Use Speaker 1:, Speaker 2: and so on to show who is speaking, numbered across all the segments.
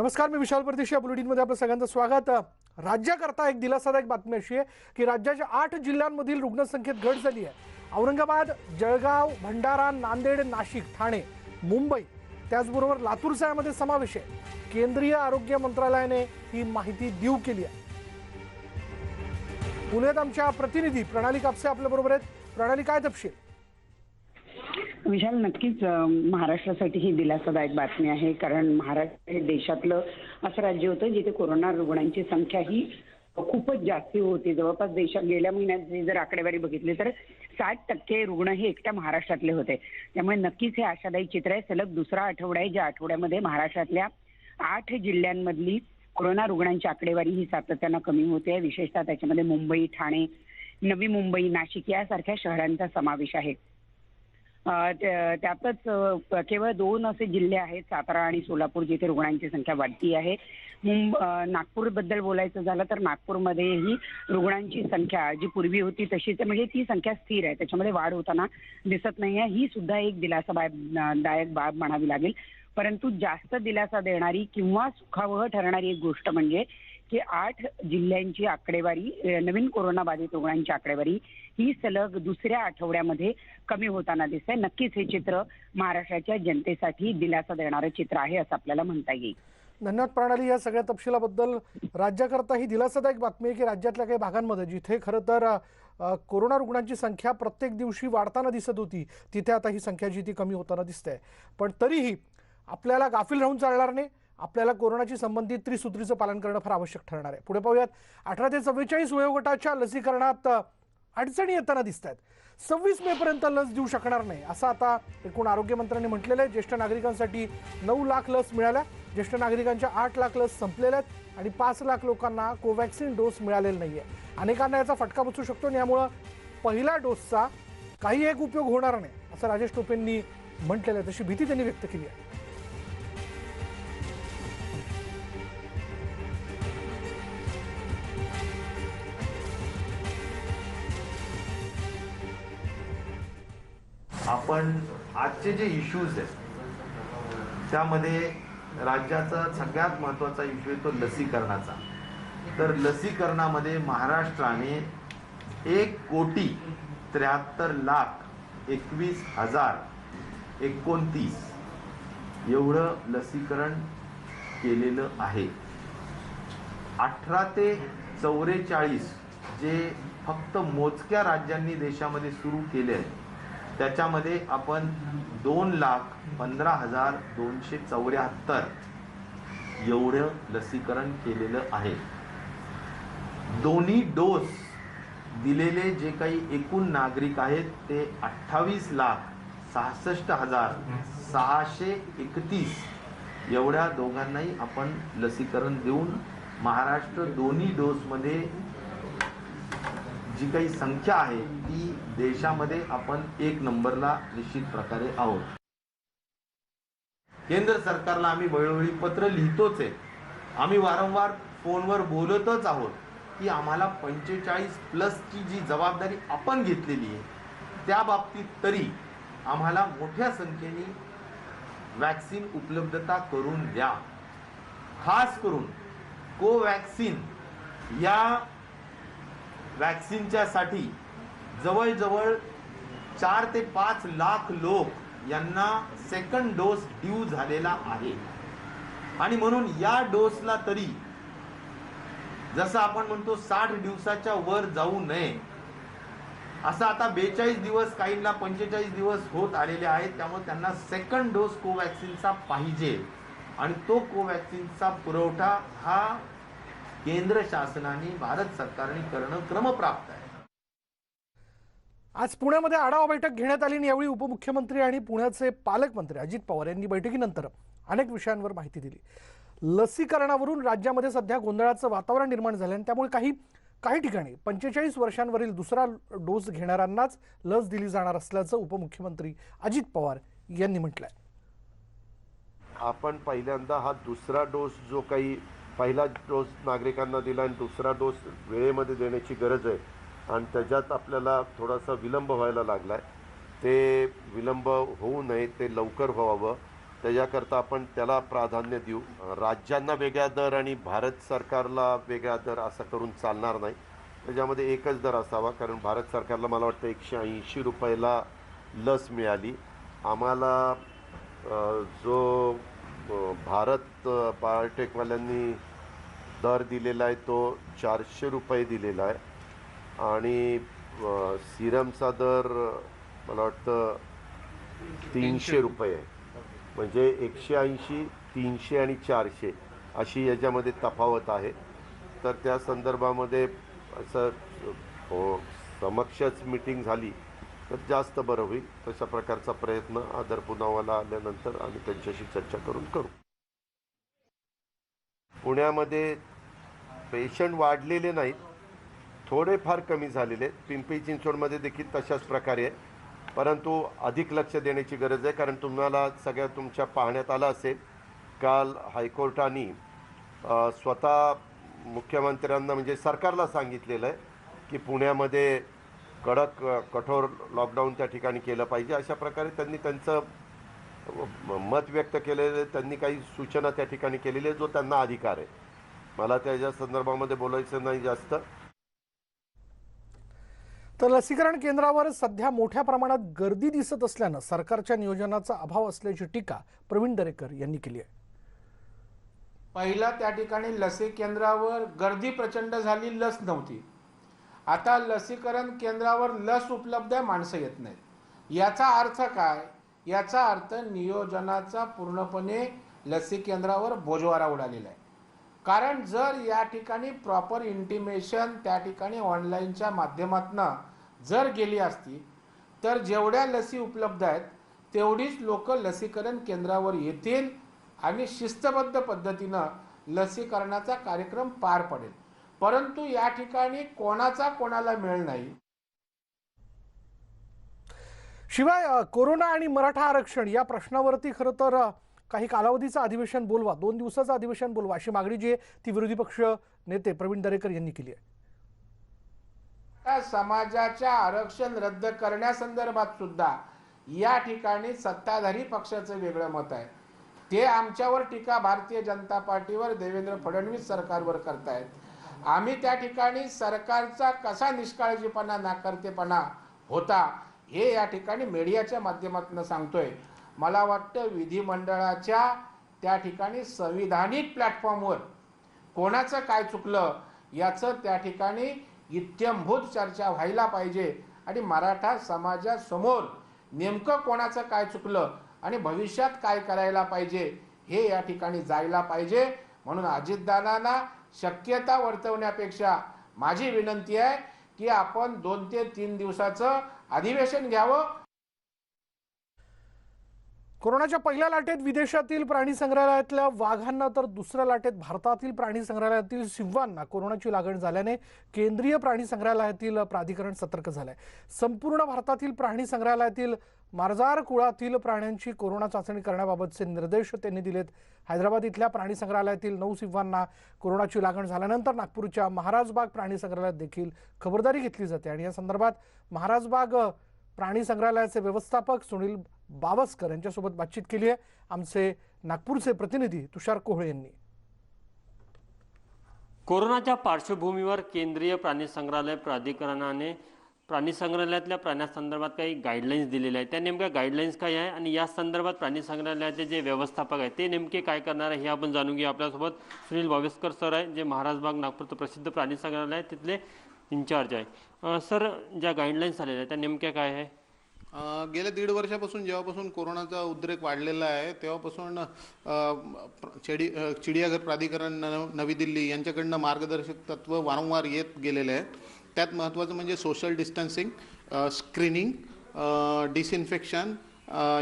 Speaker 1: नमस्कार, मी विशाल परदेशी. या बुलेटिनमध्ये आपलं सगळ्यांचं स्वागत. राज्याकरता एक दिलासादायक बातमी अशी आहे की राज्याच्या 8 जिल्ह्यांमधील रुग्णसंख्येत घट झाली आहे. औरंगाबाद, जळगाव, भंडारा, नांदेड, नाशिक, ठाणे, मुंबई त्याचबरोबर लातूरचा यामध्ये समावेश आहे. केंद्रीय आरोग्य मंत्रालयाने ही माहिती देऊ केली आहे. पुण्यात आमच्या प्रतिनिधी प्रणाली कापसे आपल्याबरोबर आहेत. प्रणाली, काय तपशील?
Speaker 2: विशाल, नक्कीच महाराष्ट्रासाठी ही दिलासादायक बातमी आहे, कारण महाराष्ट्र हे देशातलं असं राज्य होतं जिथे कोरोना रुग्णांची संख्या ही खूपच जास्त होती. जवळपास देशात गेल्या महिन्यात जर आकडेवारी बघितली तर 60% रुग्ण हे एकट्या महाराष्ट्रातले होते. त्यामुळे नक्कीच हे आशादायी चित्र आहे. सलग दुसरा आठवडा आहे ज्या आठवड्यामध्ये महाराष्ट्रातल्या 8 जिल्ह्यांमधली कोरोना रुग्णांची आकडेवारी ही सातत्यानं कमी होते. विशेषतः त्याच्यामध्ये मुंबई, ठाणे, नवी मुंबई, नाशिक यासारख्या शहरांचा समावेश आहे. त्यातच केवळ 2 असे जिल्हे आहेत, सातारा आणि सोलापूर, जिथे रुग्णांची संख्या वाढती आहे. नागपूरबद्दल बोलायचं झालं तर नागपूरमध्येही रुग्णांची संख्या जी पूर्वी होती तशीच, म्हणजे ती संख्या स्थिर आहे, त्याच्यामध्ये वाढ होताना दिसत नाहीये. ही सुद्धा एक दिलासादायक बाब म्हणावी लागेल. परंतु जास्त दिलासा देणारी किंवा सुखावह ठरणारी एक गोष्ट म्हणजे की 8 जिल्ह्यांची आकडेवारी, नवीन कोरोना बाधित रुग्णांची आकडेवारी ही सलग दुसऱ्या आठवड्यामध्ये कमी होताना दिसते. नक्कीच हे चित्र महाराष्ट्राच्या जनतेसाठी दिलासा देणारं चित्र आहे असं आपल्याला म्हणता येईल.
Speaker 1: धन्यवाद प्रणाली, या सगळ्या तपशिलाबद्दल. राज्याकरता ही दिलासादायक बातमी आहे की राज्यातल्या काही भागांमध्ये जिथे खरं तर कोरोना रुग्णांची संख्या प्रत्येक दिवशी वाढताना दिसत होती, तिथे आता ही संख्या जी ती कमी होताना दिसते. पण तरीही आपल्याला गाफील राहून चालणार नाही. आपल्याला कोरोनाशी संबंधित त्रिसूत्रीचं पालन करणं फार आवश्यक ठरणार आहे. पुढे पाहूयात. 18 ते 44 वयोगटाच्या लसीकरणात अडचणी येताना दिसत आहेत. 26 मे पर्यंत लस देऊ शकणार नाही असं आता एकूण आरोग्य मंत्र्यांनी म्हटलेलं आहे. ज्येष्ठ नागरिकांसाठी 9 लाख लस मिळाल्या. ज्येष्ठ नागरिकांच्या 8 लाख लस संपलेल्या आहेत आणि 5 लाख लोकांना कोवॅक्सिन डोस मिळालेला नाहीये. अनेकांना याचा फटका बसू शकतो आणि यामुळे पहिल्या डोसचा काही एक उपयोग होणार नाही असं राजेश टोपेंनी म्हटलेलं आहे. तशी भीती त्यांनी व्यक्त केली आहे.
Speaker 3: आपण आजचे जे इश्यूज आहेत त्यामध्ये राज्याचा सगळ्यात महत्त्वाचा इश्यू आहे तो लसीकरणाचा. तर लसीकरणामध्ये महाराष्ट्राने 1,73,21,029 एवढं लसीकरण केलेलं आहे. 18 ते 44 जे फक्त मोजक्या राज्यांनी देशामध्ये सुरू केले आहे त्याच्यामध्ये आपण 2,15,274 एवढं लसीकरण केलेलं आहे. दोन्ही डोस दिलेले जे काही एकूण नागरिक आहेत ते 28,66,631 एवढ्या दोघांनाही आपण लसीकरण देऊन महाराष्ट्र दोन्ही डोसमध्ये जी काही संख्या आहे ती देशामध्ये आपण 1 नंबरला निश्चित प्रकारे आहोत. केंद्र सरकारला आम्ही वेळोवेळी पत्र लिहितोच आहे. आम्ही वारंवार फोनवर बोलतच आहोत की आम्हाला 45+ जी जबाबदारी आपण घेतलेली आहे त्या बाबतीत तरी आम्हाला मोठ्या संख्येने वॅक्सिन उपलब्धता करून द्या. खास करून कोवॅक्सिन या वॅक्सिनच्या साठी जवळजवळ 4 ते 5 लाख लोक यांना सेकंड डोस ड्यू झालेला आहे आणि म्हणून या डोसला तरी जसं आपण म्हणतो 60 दिवसाच्या वर जाऊ नये असं आता 42 दिवस, काहींना 45 दिवस होत आलेले आहेत. त्यामुळे त्यांना सेकंड डोस कोवॅक्सिनचा पाहिजे आणि तो कोवॅक्सिनचा पुरवठा हा केंद्र शासनाने, भारत सरकारने करणं क्रमप्राप्त आहे.
Speaker 1: आज पुण्यामध्ये आढावा बैठक घेण्यात आली आणि यावेळी उपमुख्यमंत्री आणि पुण्याचे पालकमंत्री अजित पवार यांनी बैठकीनंतर अनेक विषयांवर माहिती दिली. लसीकरणावरून राज्यामध्ये सध्या गोंधळाचं वातावरण निर्माण झालं आणि त्यामुळे काही ठिकाणी 45 वर्षांवरील दुसरा डोस घेणाऱ्यांनाच लस दिली जाणार असल्याचं उपमुख्यमंत्री अजित पवार यांनी म्हटलंय.
Speaker 4: आपण पहिल्यांदा हा दुसरा डोस जो काही पहिला डोस नागरिकांना दिला आणि दुसरा डोस वेळेमध्ये देण्याची गरज आहे आणि त्याच्यात आपल्याला थोडासा विलंब व्हायला लागला आहे. ते विलंब होऊ नये, ते लवकर व्हावं त्याच्याकरता आपण त्याला प्राधान्य देऊ. राज्यांना वेगळा दर आणि भारत सरकारला वेगळा दर असा करून चालणार नाही. त्याच्यामध्ये एकच दर असावा, कारण भारत सरकारला मला वाटतं 180 रुपयाला लस मिळाली. आम्हाला जो भारत बायोटेकवाल्यांनी दर दिलेला आहे तो 400 रुपये दिलेला आहे आणि सिरमचा दर मला वाटतं 300 रुपये आहे. म्हणजे 180, 300 आणि 400 अशी याच्यामध्ये तफावत आहे. तर त्या संदर्भामध्ये असं समक्षच मीटिंग झाली तर जास्त बरं होईल. तशा प्रकारचा प्रयत्न आदर पुनावाला आल्यानंतर आम्ही त्यांच्याशी चर्चा करून करू. पुण्यामध्ये पेशंट वाढलेले नाहीत, थोडेफार कमी झालेले. पिंपरी चिंचवडमध्ये देखील तशाच प्रकारे आहे, परंतु अधिक लक्ष देण्याची गरज आहे. कारण तुम्हाला सगळ्या तुमच्या पाहण्यात आलं असेल, काल हायकोर्टाने स्वतः मुख्यमंत्र्यांना म्हणजे सरकारला सांगितलेलं आहे की पुण्यामध्ये कडक कठोर लॉकडाऊन त्या ठिकाणी केलं पाहिजे. अशा प्रकारे त्यांनी त्यांचं मत व्यक्त केलेलं, त्यांनी काही सूचना त्या ठिकाणी केलेल्या जो त्यांना अधिकार आहे. मला त्याच्या संदर्भामध्ये बोलायचं नाही जास्त.
Speaker 1: तर लसीकरण केंद्रावर सध्या मोठ्या प्रमाणात गर्दी दिसत असल्यानं सरकारच्या नियोजनाचा अभाव असल्याची टीका प्रवीण दरेकर यांनी केली आहे.
Speaker 5: पहिला त्या ठिकाणी लसी केंद्रावर गर्दी प्रचंड झाली, लस नव्हती. आता लसीकरण केंद्रावर लस उपलब्ध आहे, माणसं येत नाहीत. याचा अर्थ काय? याचा अर्थ नियोजनाचा पूर्णपणे लसी केंद्रावर बोजवारा उडालेला आहे. कारण जर या ठिकाणी प्रॉपर इंटिमेशन त्या ठिकाणी ऑनलाईनच्या माध्यमातून जर गेली असती तर जेवढ्या लसी उपलब्ध आहेत तेवढीच लोक लसीकरण केंद्रावर येतील आणि शिस्तबद्ध पद्धतीनं लसीकरणाचा कार्यक्रम पार पडेल. परंतु या ठिकाणी कोणाचा कोणाला मेळ नाही.
Speaker 1: शिवाय कोरोना आणि मराठा आरक्षण या प्रश्नावरती खरं तर काही कालावधीचं अधिवेशन बोलवा, 2 दिवसाचं अधिवेशन बोलवा अशी मागणी जी आहे ती विरोधी पक्ष नेते प्रवीण दरेकर यांनी केली आहे.
Speaker 5: समाजाच्या आरक्षण रद्द करण्यासंदर्भात सुद्धा या ठिकाणी सत्ताधारी पक्षाचं वेगळं मत आहे. ते आमच्यावर टीका भारतीय जनता पार्टीवर, देवेंद्र फडणवीस सरकारवर करतायत. आम्ही त्या ठिकाणी सरकारचा कसा निष्काळजीपणा, नाकर्तेपणा होता हे या ठिकाणी मीडियाच्या माध्यमातून सांगतोय. मला वाटतं विधिमंडळाच्या त्या ठिकाणी संविधानिक प्लॅटफॉर्मवर कोणाचं काय चुकलं याचं त्या ठिकाणी इत्यंभूत चर्चा व्हायला पाहिजे आणि मराठा समाजासमोर नेमकं कोणाचं काय चुकलं आणि भविष्यात काय करायला पाहिजे हे या ठिकाणी जायला पाहिजे. म्हणून अजितदादांना शक्यता वर्तवण्यापेक्षा माझी विनंती आहे की आपण 2 ते 3 दिवसाचं अधिवेशन घ्यावं.
Speaker 1: कोरोनाच्या पहिल्या लाटेत विदेशातील प्राणी संग्रहालयातल्या वाघांना तर दुसऱ्या लाटेत भारतातील प्राणी संग्रहालयातील सिंहांना कोरोनाची लागण झाल्याने केंद्रीय प्राणी संग्रहालयातील प्राधिकरण सतर्क झालंय. संपूर्ण भारतातील प्राणी संग्रहालयातील मार्जार कुळातील प्राण्यांची कोरोना चाचणी करण्याबाबतचे निर्देश त्यांनी दिलेत. हैदराबाद इथल्या प्राणी संग्रहालयातील 9 सिंहांना कोरोनाची लागण झाल्यानंतर नागपूरच्या महाराजबाग प्राणी संग्रहालयात देखील खबरदारी घेतली जाते आणि या संदर्भात महाराजबाग प्राणी संग्रहालयाचे व्यवस्थापक सुनील बावस्कर यांच्यासोबत बातचीत केली आहे आमचे नागपूरचे प्रतिनिधी तुषार कोहळे यांनी.
Speaker 6: कोरोनाच्या पार्श्वभूमीवर केंद्रीय प्राणी संग्रहालय प्राधिकरणाने प्राणी संग्रहालयातल्या प्राण्यांसंदर्भात काही गाईडलाईन्स दिलेल्या आहेत. त्या नेमक्या गाईडलाईन्स काय आहे आणि या संदर्भात प्राणी संग्रहालयाचे जे व्यवस्थापक आहेत ते नेमके काय करणार आहे हे आपण जाणून घेऊ. आपल्यासोबत सुनील बावस्कर सर आहे, जे महाराजबाग नागपूरचं प्रसिद्ध प्राणी संग्रहालय आहे तिथले इन्चार्ज आहे. सर, ज्या गाईडलाईन्स आलेल्या आहेत त्या नेमक्या काय आहे?
Speaker 7: गेल्या 1.5 वर्षापासून जेव्हापासून कोरोनाचा उद्रेक वाढलेला आहे तेव्हापासून चिडियाघर प्राधिकरण नवी दिल्ली यांच्याकडनं मार्गदर्शक तत्व वारंवार येत गेलेले आहे. त्यात महत्त्वाचं म्हणजे सोशल डिस्टन्सिंग, स्क्रीनिंग, डिसइन्फेक्शन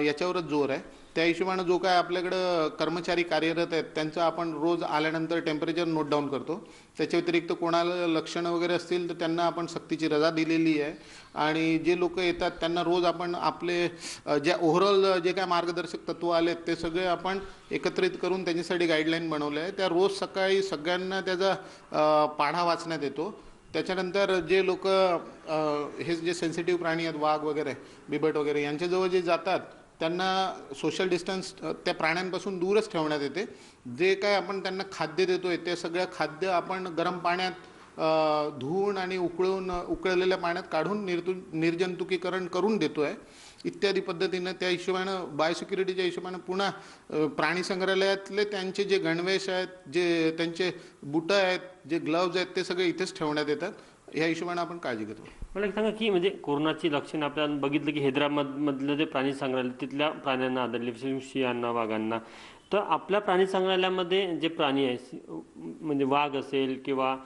Speaker 7: याच्यावरच जोर आहे. त्या हिशोबानं जो काय आपल्याकडं कर्मचारी कार्यरत आहेत त्यांचं आपण रोज आल्यानंतर टेम्परेचर नोट डाऊन करतो. त्याच्या व्यतिरिक्त कोणाला लक्षणं वगैरे असतील तर त्यांना आपण सक्तीची रजा दिलेली आहे आणि जे लोक येतात त्यांना रोज आपण आपले ज्या ओव्हरऑल जे काय मार्गदर्शक तत्व आले ते सगळे आपण एकत्रित करून त्यांच्यासाठी गाईडलाईन बनवल्या आहे. त्या रोज सकाळी सगळ्यांना त्याचा पाढा वाचण्यात येतो. त्याच्यानंतर जे लोक हे जे सेन्सिटिव्ह प्राणी आहेत, वाघ वगैरे, बिबट वगैरे यांच्याजवळ जे जातात त्यांना सोशल डिस्टन्स त्या प्राण्यांपासून दूरच ठेवण्यात येते. जे काय आपण त्यांना खाद्य देतोय ते सगळं खाद्य आपण गरम पाण्यात धुवून आणि उकळलेल्या पाण्यात काढून निर्जंतुकीकरण करून देतोय इत्यादी पद्धतीनं. त्या हिशोबानं बायोसिक्युरिटीच्या हिशोबानं पुन्हा प्राणी संग्रहालयातले त्यांचे जे गणवेश आहेत, जे त्यांचे बुटं आहेत, जे ग्लव्ज आहेत, ते सगळे इथेच ठेवण्यात येतात. ह्या हिशोबानं आपण काळजी घेतो.
Speaker 6: मला एक सांगा की म्हणजे कोरोनाची लक्षणं आपल्याला बघितलं की हैदराबादमधलं जे प्राणी संग्रहालय तिथल्या प्राण्यांना आढळली, विशेष सिंहांना, वाघांना. तर आपल्या प्राणी संग्रहालयामध्ये जे प्राणी आहे म्हणजे वाघ असेल किंवा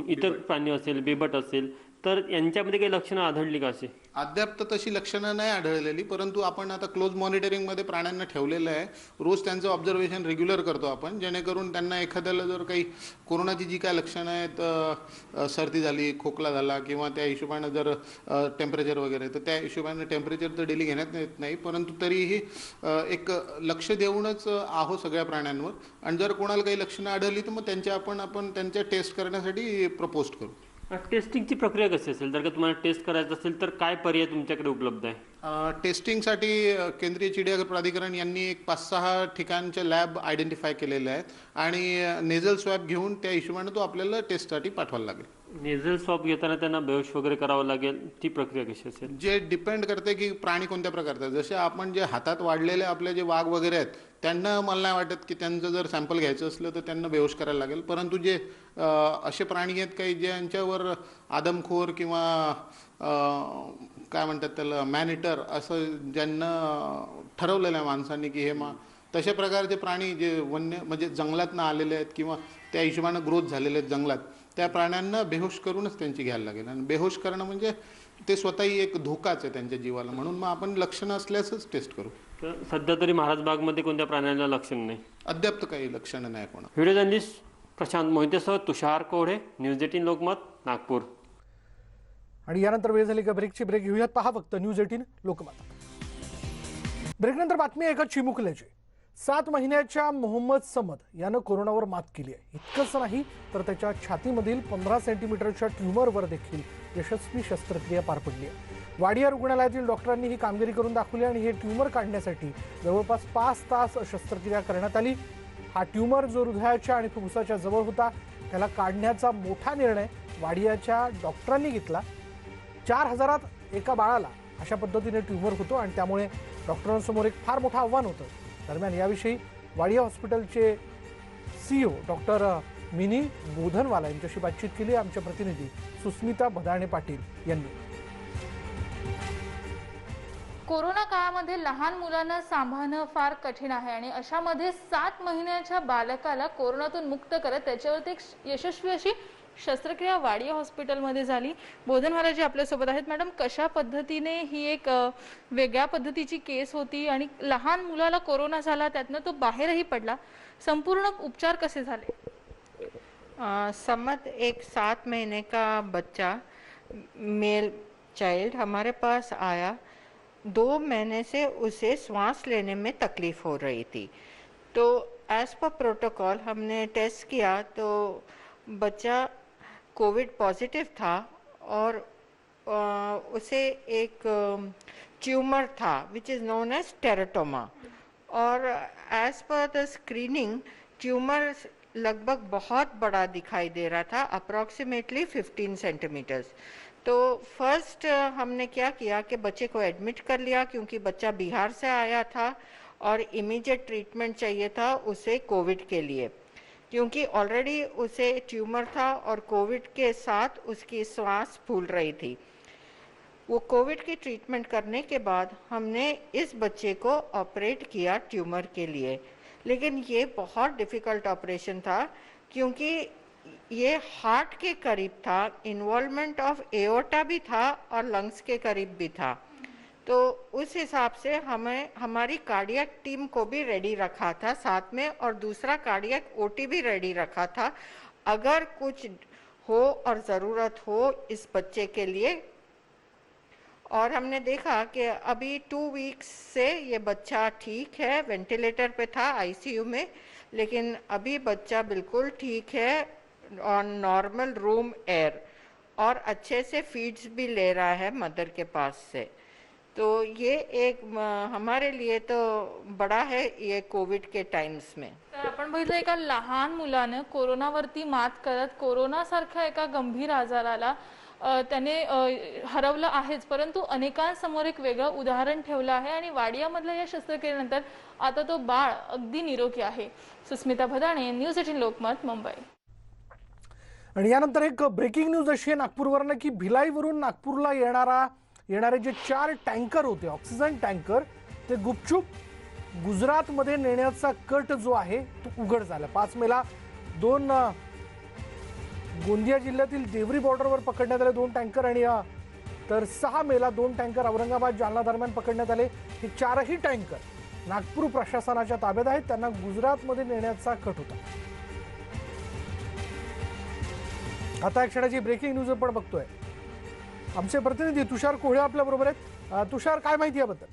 Speaker 6: इतर प्राणी असेल, बेबट असेल, तर यांच्यामध्ये काही लक्षणं आढळली का असे?
Speaker 7: अद्याप तर तशी लक्षणं नाही आढळलेली, परंतु आपण आता क्लोज मॉनिटरिंगमध्ये प्राण्यांना ठेवलेलं आहे. रोज त्यांचं ऑब्झर्वेशन रेग्युलर करतो आपण, जेणेकरून त्यांना एखाद्याला जर काही कोरोनाची जी काय लक्षणं आहेत, सर्दी झाली, खोकला झाला किंवा त्या हिशोबानं जर टेम्परेचर वगैरे, तर त्या हिशोबानं टेम्परेचर तर डेली घेण्यात येत नाही, परंतु तरीही एक लक्ष देऊनच आहो सगळ्या प्राण्यांवर. आणि जर कोणाला काही लक्षणं आढळली तर मग आपण त्यांच्या टेस्ट करण्यासाठी प्रपोज करू.
Speaker 6: टेस्टिंगची प्रक्रिया कशी असेल? जर का तुम्हाला टेस्ट करायचं असेल तर काय पर्याय तुमच्याकडे उपलब्ध आहे?
Speaker 7: टेस्टिंगसाठी केंद्रीय चिडिया प्राधिकरण यांनी एक 5-6 ठिकाणचे लॅब आयडेंटिफाय केलेले आहेत आणि नेझल स्वॅब घेऊन त्या हिशोबाने तो आपल्याला टेस्टसाठी पाठवायला लागेल.
Speaker 6: नेझल स्वॅब घेताना त्यांना बेहोश वगैरे करावं लागेल, ती प्रक्रिया कशी असेल?
Speaker 7: जे डिपेंड करते की प्राणी कोणत्या प्रकारचा. जसे आपण जे हातात वाढलेले आपले जे वाघ वगैरे आहेत त्यांना मला नाही वाटत की त्यांचं जर सॅम्पल घ्यायचं असलं तर त्यांना बेहोश करायला लागेल, परंतु जे असे प्राणी आहेत काही ज्यांच्यावर आदमखोर किंवा काय म्हणतात त्याला मॅनिटर असं ज्यांना ठरवलेलं आहे माणसांनी की हे तशा प्रकारचे प्राणी जे वन्य म्हणजे जंगलातनं आलेले आहेत किंवा त्या हिशोबानं ग्रोथ झालेले आहेत जंगलात, त्या प्राण्यांना बेहोश करूनच त्यांची घ्यायला लागेल. आणि बेहोश करणं म्हणजे ते स्वतःही एक धोकाच आहे त्यांच्या जीवाला, म्हणून मग आपण लक्षणं असल्यासच टेस्ट करू.
Speaker 6: तर सध्या तरी महाराजबागमध्ये कोणत्या प्राण्याला लक्षण नाही?
Speaker 7: अद्याप तर काही लक्षणं नाही कोणा.
Speaker 6: व्हिडिओ जर्नलिस्ट प्रशांत मोहितेसह तुषार कोढे, न्यूज 18 लोकमत, नागपूर.
Speaker 1: आणि यानंतर वेळ झाली का ब्रेकची. ब्रेक घेऊयात. पहा फक्त न्यूज 18 लोकमत. ब्रेकनंतर बातमी एका चिमुकल्याची. 7 महिन्याच्या मोहम्मद समद यानं कोरोनावर मात केली आहे. इतकंच नाही तर त्याच्या छातीमधील 15 सेंटीमीटरच्या ट्यूमरवर देखील यशस्वी शस्त्रक्रिया पार पडली आहे. वाडिया रुग्णालयातील डॉक्टरांनी ही कामगिरी करून दाखवली आणि हे ट्यूमर काढण्यासाठी जवळपास 5 तास शस्त्रक्रिया करण्यात आली. हा ट्यूमर जो हृदयाच्या आणि फुफ्फुसाच्या जवळ होता त्याला काढण्याचा मोठा निर्णय वाडियाच्या डॉक्टरांनी घेतला. 4000 एका बाळाला अशा पद्धतीने ट्यूमर होतो आणि त्यामुळे डॉक्टरांसमोर एक फार मोठं आव्हान होतं. दरम्यान याविषयी वाडिया हॉस्पिटलचे CEO डॉक्टर मिनी बोधनवाला यांच्याशी बातचीत केली आमच्या प्रतिनिधी सुस्मिता भदाणे पाटील यांनी.
Speaker 8: कोरोना काळामध्ये लहान मुलांना सांभाळणं फार कठीण आहे आणि अशामध्ये 7 महिन्याच्या बालकाला कोरोनातून मुक्त करत त्याच्यावरती एक यशस्वी अशी शस्त्रक्रिया वाडिया हॉस्पिटलमध्ये झाली. बोधनवाला जी आपल्यासोबत आहेत. मॅडम, कशा पद्धतीने ही एक वेगळ्या पद्धतीची केस होती आणि लहान मुलाला कोरोना झाला, त्यातनं तो बाहेरही पडला, संपूर्ण उपचार कसे झाले?
Speaker 9: समद एक 7 महीने का बच्चा मेल चाइल्ड हमारे पास आया. 2 महीने से उसे सांस लेने में तकलीफ हो रही थी, तो एज पर प्रोटोकॉल हमने टेस्ट किया तो बच्चा कोविड पॉजिटिव था और उसे एक ट्यूमर था which is known as teratoma. और as per the screening tumour लगभग बहुत बड़ा दिखाई दे रहा था, अप्रॉक्सीमेटली 15 सेंटीमीटर्स. तो फर्स्ट हमने क्या किया कि बच्चे को एडमिट कर लिया क्योंकि बच्चा बिहार से आया था और इमीडिएट ट्रीटमेंट चाहिए था उसे कोविड के लिए, क्योंकि ऑलरेडी उसे ट्यूमर था और कोविड के साथ उसकी सांस फूल रही थी. वो कोविड की ट्रीटमेंट करने के बाद हमने इस बच्चे को ऑपरेट किया ट्यूमर के लिए, लेकिन ये बहुत डिफ़िकल्ट ऑपरेशन था क्योंकि ये हार्ट के करीब था, इन्वॉल्वमेंट ऑफ एओर्टा भी था और लंग्स के करीब भी था. तो उस हिसाब से हमें हमारी कार्डियक टीम को भी रेडी रखा था साथ में, और दूसरा कार्डियक ओटी भी रेडी रखा था अगर कुछ हो और ज़रूरत हो इस बच्चे के लिए. और हमने देखा कि अभी 2 वीक्स से ये बच्चा ठीक है, वेंटिलेटर पे था आईसीयू में, लेकिन अभी बच्चा बिल्कुल ठीक है ऑन नॉर्मल रूम एयर और अच्छे से फीड्स भी ले रहा है मदर के पास से. तो ये एक हमारे लिए तो बड़ा है ये कोविड के टाइम्स में.
Speaker 8: तर आपण बघितलं एका लहान मुलानं कोरोनावरती मात करत कोरोनासारख्या एका गंभीर आजाराला त्याने हरवलं आहेच, परंतु अनेकांसमोर एक वेगळं उदाहरण ठेवलं आहे आणि वाडियामधल्या या शस्त्रक्रियेनंतर आता तो बाळ अगदी निरोगी आहे. सुस्मिता भदाणे, न्यूज 18 लोकमत, मुंबई.
Speaker 1: आणि यानंतर एक ब्रेकिंग न्यूज अशी आहे नागपूरवरनं की भिलाईवरून नागपूरला येणारे जे 4 टँकर होते ऑक्सिजन टँकर ते गुपचूप गुजरातमध्ये नेण्याचा कट जो आहे तो उघड झाला. 5 मेला 2 गोंदिया जिल्ह्यातील देवरी बॉर्डरवर पकडण्यात आले 2 टँकर आणि तर 6 मेला 2 टँकर औरंगाबाद जालना दरम्यान पकडण्यात आले. हे 4ही टँकर नागपूर प्रशासनाच्या ताब्यात आहेत. त्यांना गुजरातमध्ये नेण्याचा कट होता. आता एक क्षणाची ब्रेकिंग न्यूज आपण बघतोय. आमचे प्रतिनिधी तुषार कोहळे आपल्या बरोबर आहेत. तुषार, काय माहिती याबद्दल?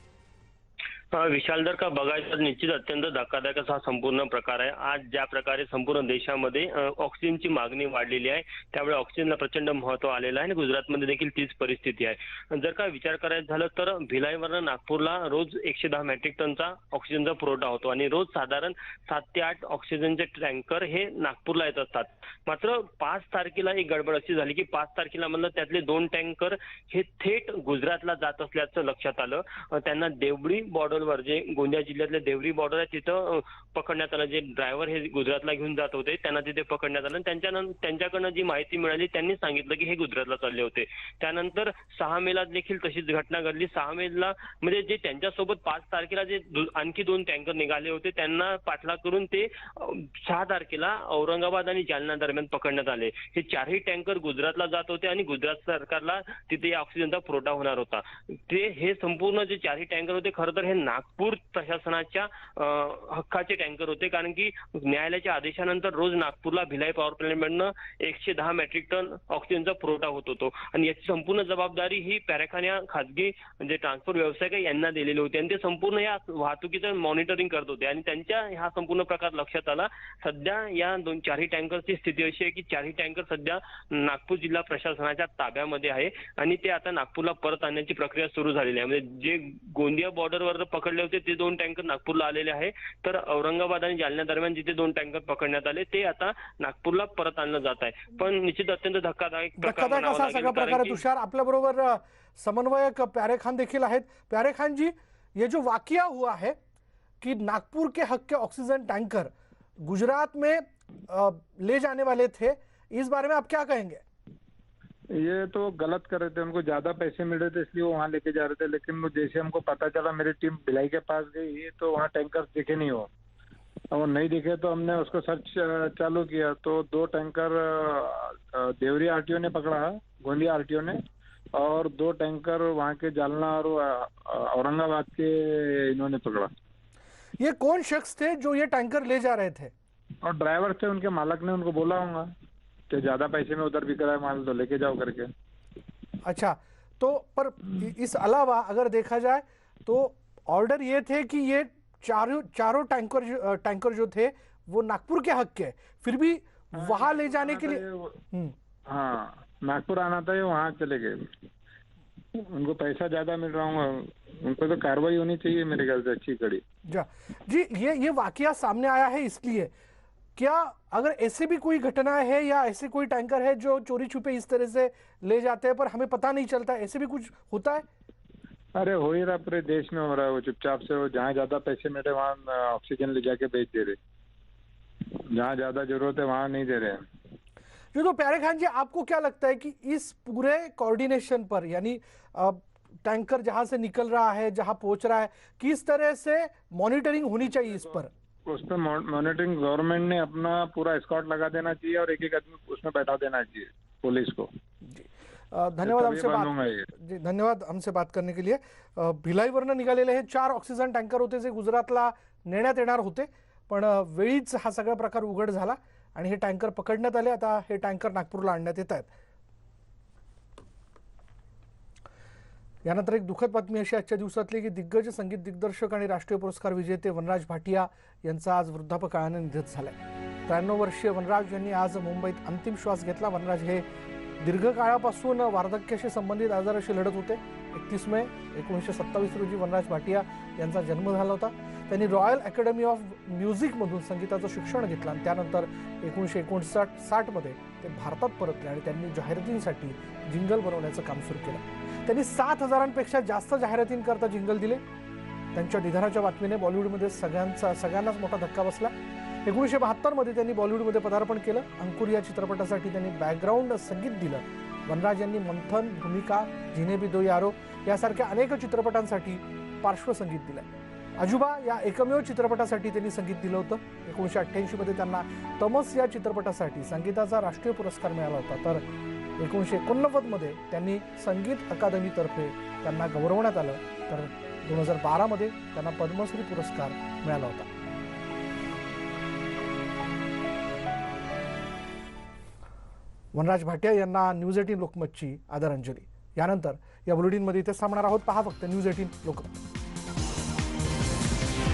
Speaker 10: विशाल, जर का बघायचं तर निश्चित अत्यंत धक्कादायक असा संपूर्ण प्रकार आहे. आज ज्या प्रकारे संपूर्ण देशामध्ये ऑक्सिजनची मागणी वाढलेली आहे त्यामुळे ऑक्सिजनला प्रचंड महत्व आलेलं आहे आणि गुजरातमध्ये देखील तीच परिस्थिती आहे. जर का विचार करायचा झालं तर भिलाईवरून नागपूरला रोज 110 मेट्रिक टनचा ऑक्सिजनचा पुरवठा होतो आणि रोज साधारण 7 ते 8 ऑक्सिजनचे टँकर हे नागपूरला येत असतात. मात्र 5 तारखेला एक गडबड अशी झाली की 5 तारखेला म्हणलं त्यातले 2 टँकर हे थेट गुजरातला जात असल्याचं लक्षात आलं. त्यांना देवडी बॉर्डर जे गोंदिया जिल्ह्यातले देवरी बॉर्डर आहे तिथं पकडण्यात आलं. जे ड्रायव्हर हे गुजरातला घेऊन जात होते त्यांना तिथे पकडण्यात आलं. त्यांच्याकडनं जी माहिती मिळाली त्यांनी सांगितलं की हे गुजरातला चालले होते. त्यानंतर 6 मेला देखील तशीच घटना घडली. 6 मेला म्हणजे जे त्यांच्यासोबत 5 तारखेला जे आणखी 2 टँकर निघाले होते त्यांना पाठलाग करून ते 6 तारखेला औरंगाबाद आणि जालना दरम्यान पकडण्यात आले. हे 4ही टँकर गुजरातला जात होते आणि गुजरात सरकारला तिथे ऑक्सिजनचा पुरवठा होणार होता. हे संपूर्ण जे 4ही टँकर होते खरं तर हे नागपूर प्रशासनाच्या हक्काचे टँकर होते, कारण की न्यायालयाच्या आदेशानंतर रोज नागपूरला भिलाई पॉवर प्लॅन्टमधनं 110 मेट्रिक टन ऑक्सिजनचा पुरवठा होत होतो आणि याची संपूर्ण जबाबदारी ही पॅराखान्या खासगी म्हणजे ट्रान्सपोर्ट व्यावसायिक यांना दिलेली होती आणि ते संपूर्ण या वाहतुकीचं मॉनिटरिंग करत होते आणि त्यांच्या हा संपूर्ण प्रकार लक्षात आला. सध्या या 4ही टँकरची स्थिती अशी आहे की 4ही टँकर सध्या नागपूर जिल्हा प्रशासनाच्या ताब्यामध्ये आहे आणि ते आता नागपूरला परत आणण्याची प्रक्रिया सुरू झालेली आहे. म्हणजे जे गोंदिया बॉर्डरवर पकडले होते ते 2 टँकर नागपूरला आलेले आहे, तर औरंगाबाद आणि जालना दरम्यान जिथे 2 टँकर पकडण्यात आले ते आता नागपूरला परत आणलं जात आहे. पण निश्चित अत्यंत धक्कादायक
Speaker 1: असा सगळा प्रकार आहे. तुषार, आपल्या बरोबर समन्वयक प्यारे खान देखील आहेत. प्यारे खान जी, ये जो वाकया हुआ है कि नागपुर के हक के ऑक्सीजन टैंकर गुजरात में ले जाने वाले थे, इस बारे में आप क्या कहेंगे?
Speaker 11: ये तो गलत कर रहे थे, उनको ज्यादा पैसे मिल रहे थे इसलिए वो वहाँ लेके जा रहे थे. लेकिन वो जैसे हमको पता चला, मेरी टीम भिलाई के पास गई तो वहाँ टैंकर दिखे नहीं हो. वो नहीं दिखे तो हमने उसको सर्च चालू किया तो 2 टैंकर देवरी आरटीओ ने पकड़ा, गोंदिया आरटीओ ने, और 2 टैंकर वहाँ के जालना और औरंगाबाद के इन्होंने पकड़ा.
Speaker 1: ये कौन शख्स थे जो ये टैंकर ले जा रहे थे?
Speaker 11: और ड्राइवर थे, उनके मालक ने उनको बोला होगा कि ज्यादा पैसे में उधर बिक रहा है माल तो लेके जाओ करके.
Speaker 1: अच्छा, तो पर इस अलावा अगर देखा जाए तो ऑर्डर ये थे कि ये चारों टैंकर जो थे वो नागपुर के हक के, फिर भी वहां ले जाने के लिए
Speaker 11: हाँ नागपुर आना था, ये वहाँ चले गए. उनको पैसा ज्यादा मिल रहा होगा, उनको तो कार्रवाई होनी चाहिए मेरे ख्याल से अच्छी कड़ी.
Speaker 1: जी, ये वाकया सामने आया है इसलिए क्या अगर ऐसे भी कोई घटना है या ऐसे कोई टैंकर है जो चोरी छुपे इस तरह से ले जाते हैं पर हमें पता नहीं चलता, ऐसे भी कुछ होता है?
Speaker 11: अरे हो ही रहा, पूरे देश में हो रहा है. वो चुपचाप से वो जहाँ ज्यादा पैसे मिले वहाँ ऑक्सीजन ले जाके बेच दे रहे, जहाँ ज्यादा जरूरत है वहाँ नहीं दे रहे.
Speaker 1: जो तो प्यारे खान जी, आपको क्या लगता है कि इस पूरे कोऑर्डिनेशन पर, यानी टैंकर जहां से निकल रहा है जहां पहुंच रहा है, किस तरह से मॉनिटरिंग होनी चाहिए इस पर?
Speaker 11: उस पर मॉनिटरिंग गवर्नमेंट ने अपना पूरा स्क्वाड लगा देना चाहिए और एक आदमी उसमें बैठा देना चाहिए पुलिस को.
Speaker 1: जी, धन्यवाद हमसे बात करने के लिए. भिलाईवरनं निघालेले हे 4 ऑक्सिजन टँकर होते जे गुजरातला नेण्यात येणार होते, पण वेळीच हा सगळा प्रकार उघड झाला आणि हे टँकर पकडण्यात आले. आता हे टँकर नागपूरला आणण्यात येत आहेत. यानंतर एक दुःखद बातमी अशी आजच्या दिवसातली की दिग्गज संगीत दिग्दर्शक आणि राष्ट्रीय पुरस्कार विजेते वनराज भाटिया यांचा आज वृद्धापकाळाने निधन झालंय. 93 वर्षीय वनराज यांनी आज मुंबईत अंतिम श्वास घेतला. वनराज हे दीर्घकाळापासून वार्धक्याशी संबंधित आजाराशी लढत होते. 31 मे 1927 रोजी वनराज भाटिया यांचा जन्म झाला होता. त्यांनी रॉयल अकॅडमी ऑफ म्युझिकमधून संगीताचं शिक्षण घेतलं आणि त्यानंतर 1959-60 मध्ये ते भारतात परतले आणि त्यांनी जाहिरातींसाठी जिंगल बनवण्याचं काम सुरू केलं. त्यांनी 7,000पेक्षा जास्त जाहिरातींकरता जिंगल दिले. त्यांच्या निधनाच्या बातमीने बॉलिवूडमध्ये सगळ्यांनाच मोठा धक्का बसला. 1972 मध्ये त्यांनी बॉलिवूडमध्ये पदार्पण केलं. अंकुर या चित्रपटासाठी त्यांनी बॅकग्राऊंड संगीत दिलं. वनराज यांनी मंथन, भूमिका, जिनेबी दो यारो यासारख्या अनेक चित्रपटांसाठी पार्श्वसंगीत दिलंय. अजुबा या एकमेव चित्रपटासाठी त्यांनी संगीत दिलं होतं. 1988 मध्ये त्यांना तमस या चित्रपटासाठी संगीताचा राष्ट्रीय पुरस्कार मिळाला होता. तर 1989 मध्ये त्यांनी संगीत अकादमीतर्फे त्यांना गौरवण्यात आलं. तर 2012 मध्ये त्यांना पद्मश्री पुरस्कार मिळाला होता. वनराज भाटिया यांना न्यूज 18 लोकमतची आदरांजली. यानंतर या बुलेटिनमध्ये इथेच थांबणार आहोत. पहा फक्त न्यूज 18 लोकमत.